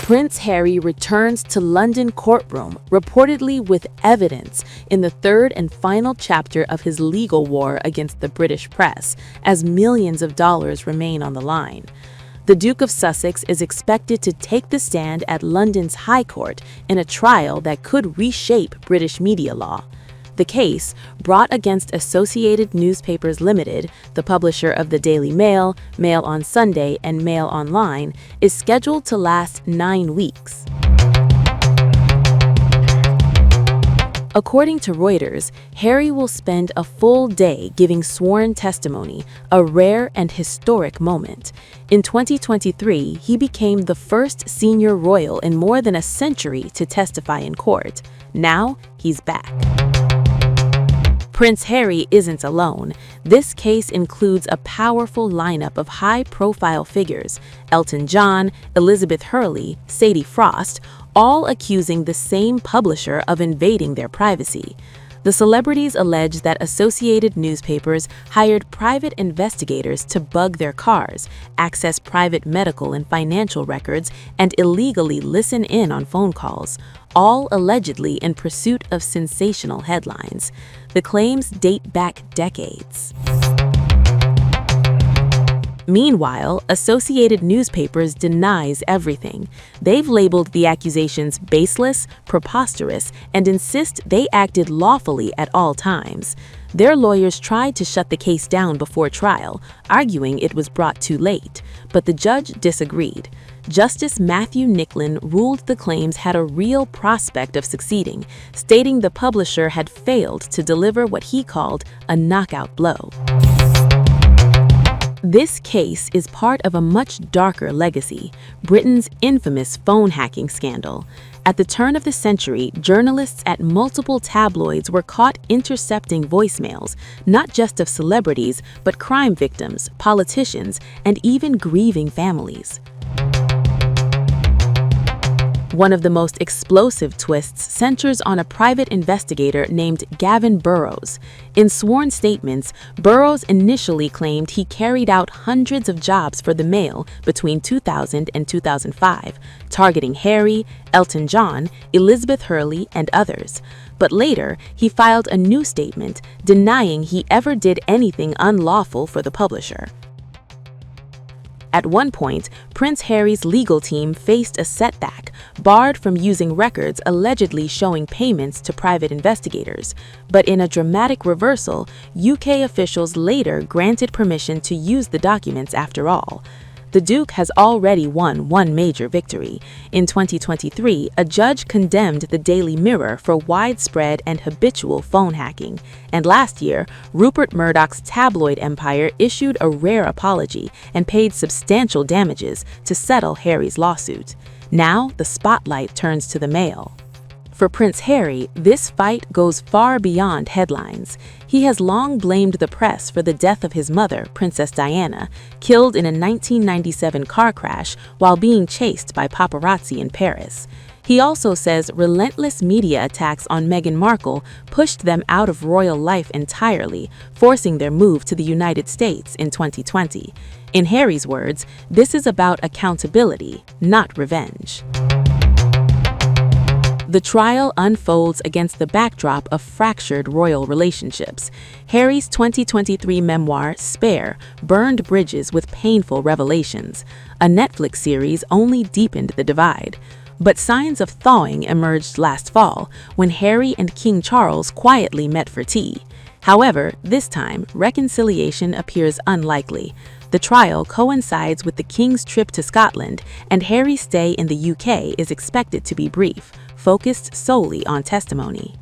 Prince Harry returns to London courtroom, reportedly with evidence, in the third and final chapter of his legal war against the British press, as millions of dollars remain on the line. The Duke of Sussex is expected to take the stand at London's High Court in a trial that could reshape British media law. The case, brought against Associated Newspapers Ltd, the publisher of the Daily Mail, Mail on Sunday, and Mail Online, is scheduled to last 9 weeks. According to Reuters, Harry will spend a full day giving sworn testimony, a rare and historic moment. In 2023, he became the first senior royal in more than a century to testify in court. Now, he's back. Prince Harry isn't alone. This case includes a powerful lineup of high-profile figures: Elton John, Elizabeth Hurley, Sadie Frost, all accusing the same publisher of invading their privacy. The celebrities allege that Associated Newspapers hired private investigators to bug their cars, access private medical and financial records, and illegally listen in on phone calls, all allegedly in pursuit of sensational headlines. The claims date back decades. Meanwhile, Associated Newspapers denies everything. They've labeled the accusations baseless, preposterous, and insist they acted lawfully at all times. Their lawyers tried to shut the case down before trial, arguing it was brought too late, but the judge disagreed. Justice Matthew Nicklin ruled the claims had a real prospect of succeeding, stating the publisher had failed to deliver what he called a knockout blow. This case is part of a much darker legacy: Britain's infamous phone hacking scandal. At the turn of the century, journalists at multiple tabloids were caught intercepting voicemails, not just of celebrities, but crime victims, politicians, and even grieving families. One of the most explosive twists centers on a private investigator named Gavin Burrows. In sworn statements, Burrows initially claimed he carried out hundreds of jobs for the Mail between 2000 and 2005, targeting Harry, Elton John, Elizabeth Hurley, and others. But later, he filed a new statement denying he ever did anything unlawful for the publisher. At one point, Prince Harry's legal team faced a setback, barred from using records allegedly showing payments to private investigators. But in a dramatic reversal, UK officials later granted permission to use the documents after all. The Duke has already won one major victory. In 2023, a judge condemned the Daily Mirror for widespread and habitual phone hacking. And last year, Rupert Murdoch's tabloid empire issued a rare apology and paid substantial damages to settle Harry's lawsuit. Now, the spotlight turns to the Mail. For Prince Harry, this fight goes far beyond headlines. He has long blamed the press for the death of his mother, Princess Diana, killed in a 1997 car crash while being chased by paparazzi in Paris. He also says relentless media attacks on Meghan Markle pushed them out of royal life entirely, forcing their move to the United States in 2020. In Harry's words, this is about accountability, not revenge. The trial unfolds against the backdrop of fractured royal relationships. Harry's 2023 memoir, Spare, burned bridges with painful revelations. A Netflix series only deepened the divide. But signs of thawing emerged last fall, when Harry and King Charles quietly met for tea. However, this time, reconciliation appears unlikely. The trial coincides with the King's trip to Scotland, and Harry's stay in the UK is expected to be brief, focused solely on testimony.